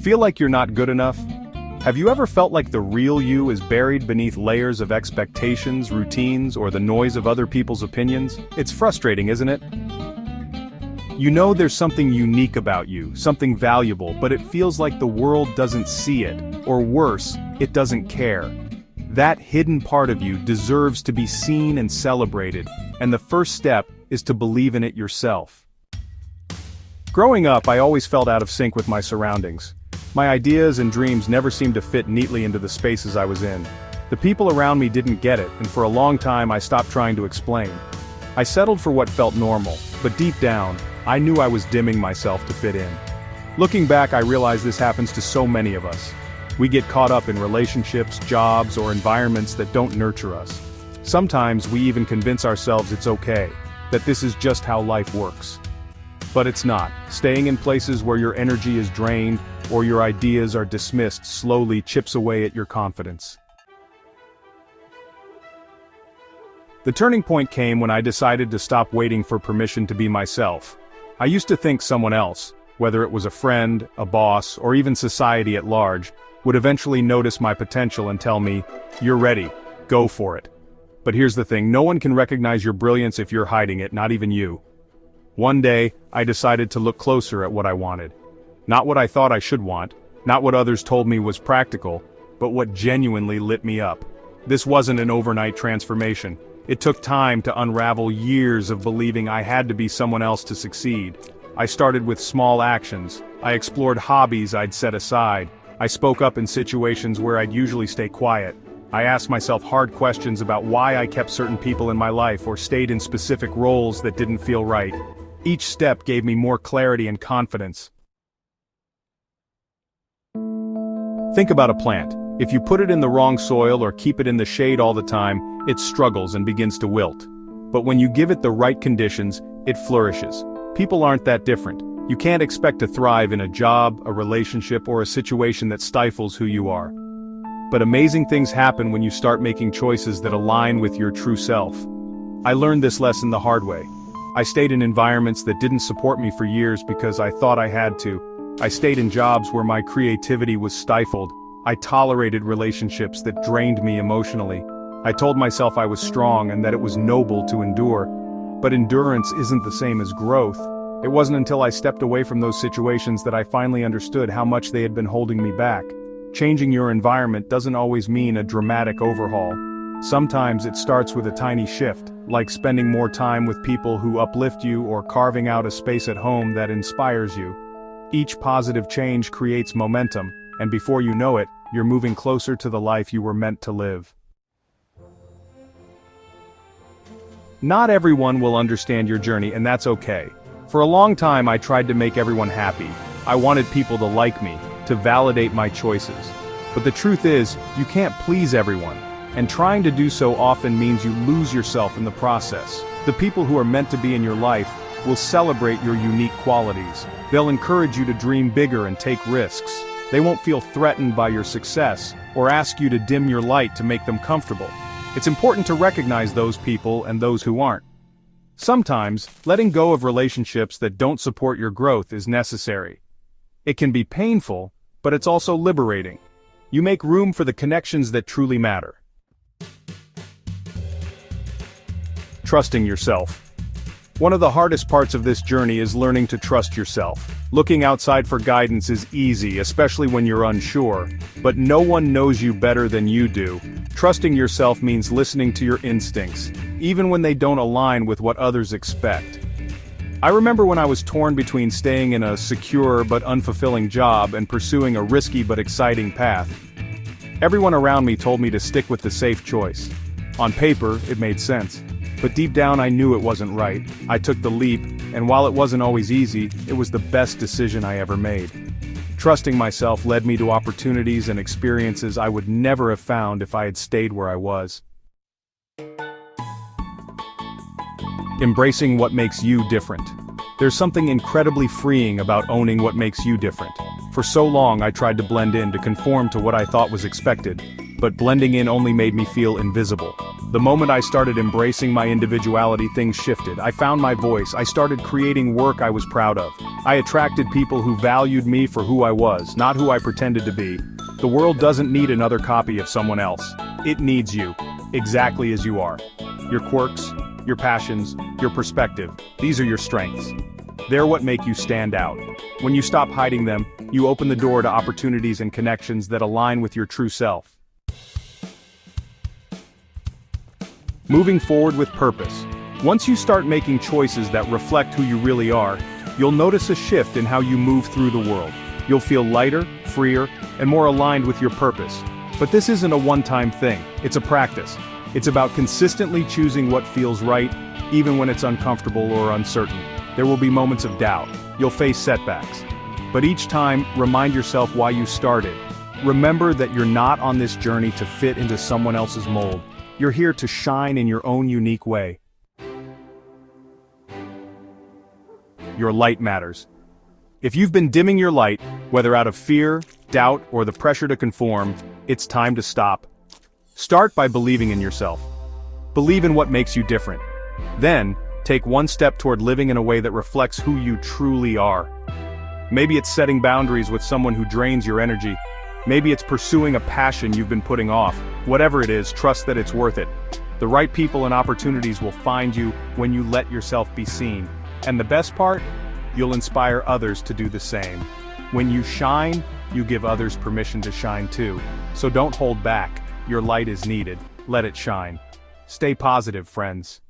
Feel like you're not good enough? Have you ever felt like the real you is buried beneath layers of expectations, routines, or the noise of other people's opinions? It's frustrating, isn't it? You know there's something unique about you, something valuable, but it feels like the world doesn't see it, or worse, it doesn't care. That hidden part of you deserves to be seen and celebrated, and the first step is to believe in it yourself. Growing up, I always felt out of sync with my surroundings. My ideas and dreams never seemed to fit neatly into the spaces I was in. The people around me didn't get it, and for a long time I stopped trying to explain. I settled for what felt normal, but deep down, I knew I was dimming myself to fit in. Looking back, I realize this happens to so many of us. We get caught up in relationships, jobs, or environments that don't nurture us. Sometimes we even convince ourselves it's okay, that this is just how life works. But it's not. Staying in places where your energy is drained, or your ideas are dismissed slowly chips away at your confidence. The turning point came when I decided to stop waiting for permission to be myself. I used to think someone else, whether it was a friend, a boss, or even society at large, would eventually notice my potential and tell me, "You're ready, go for it." But here's the thing, no one can recognize your brilliance if you're hiding it, not even you. One day, I decided to look closer at what I wanted. Not what I thought I should want, not what others told me was practical, but what genuinely lit me up. This wasn't an overnight transformation. It took time to unravel years of believing I had to be someone else to succeed. I started with small actions. I explored hobbies I'd set aside. I spoke up in situations where I'd usually stay quiet. I asked myself hard questions about why I kept certain people in my life or stayed in specific roles that didn't feel right. Each step gave me more clarity and confidence. Think about a plant. If you put it in the wrong soil or keep it in the shade all the time, it struggles and begins to wilt. But when you give it the right conditions, it flourishes. People aren't that different. You can't expect to thrive in a job, a relationship, or a situation that stifles who you are. But amazing things happen when you start making choices that align with your true self. I learned this lesson the hard way. I stayed in environments that didn't support me for years because I thought I had to. I stayed in jobs where my creativity was stifled. I tolerated relationships that drained me emotionally. I told myself I was strong and that it was noble to endure. But endurance isn't the same as growth. It wasn't until I stepped away from those situations that I finally understood how much they had been holding me back. Changing your environment doesn't always mean a dramatic overhaul. Sometimes it starts with a tiny shift, like spending more time with people who uplift you or carving out a space at home that inspires you. Each positive change creates momentum, and before you know it, you're moving closer to the life you were meant to live. Not everyone will understand your journey, and that's okay. For a long time I tried to make everyone happy. I wanted people to like me, to validate my choices. But the truth is, you can't please everyone. And trying to do so often means you lose yourself in the process. The people who are meant to be in your life will celebrate your unique qualities. They'll encourage you to dream bigger and take risks. They won't feel threatened by your success, or ask you to dim your light to make them comfortable. It's important to recognize those people and those who aren't. Sometimes, letting go of relationships that don't support your growth is necessary. It can be painful, but it's also liberating. You make room for the connections that truly matter. Trusting yourself. One of the hardest parts of this journey is learning to trust yourself. Looking outside for guidance is easy, especially when you're unsure, but no one knows you better than you do. Trusting yourself means listening to your instincts, even when they don't align with what others expect. I remember when I was torn between staying in a secure but unfulfilling job and pursuing a risky but exciting path. Everyone around me told me to stick with the safe choice. On paper, it made sense. But deep down I knew it wasn't right. I took the leap, and while it wasn't always easy, it was the best decision I ever made. Trusting myself led me to opportunities and experiences I would never have found if I had stayed where I was. Embracing what makes you different. There's something incredibly freeing about owning what makes you different. For so long I tried to blend in, to conform to what I thought was expected. but blending in only made me feel invisible. The moment I started embracing my individuality, things shifted. I found my voice, I started creating work I was proud of. I attracted people who valued me for who I was, not who I pretended to be. The world doesn't need another copy of someone else. It needs you, exactly as you are. Your quirks, your passions, your perspective, these are your strengths. They're what make you stand out. When you stop hiding them, you open the door to opportunities and connections that align with your true self. Moving forward with purpose. Once you start making choices that reflect who you really are, you'll notice a shift in how you move through the world. You'll feel lighter, freer, and more aligned with your purpose. But this isn't a one-time thing, it's a practice. It's about consistently choosing what feels right, even when it's uncomfortable or uncertain. There will be moments of doubt. You'll face setbacks. But each time, remind yourself why you started. Remember that you're not on this journey to fit into someone else's mold. You're here to shine in your own unique way. Your light matters. If you've been dimming your light, whether out of fear, doubt, or the pressure to conform, it's time to stop. Start by believing in yourself. Believe in what makes you different. Then, take one step toward living in a way that reflects who you truly are. Maybe it's setting boundaries with someone who drains your energy. Maybe it's pursuing a passion you've been putting off. Whatever it is, trust that it's worth it. The right people and opportunities will find you when you let yourself be seen. And the best part? You'll inspire others to do the same. When you shine, you give others permission to shine too. So don't hold back. Your light is needed. Let it shine. Stay positive, friends.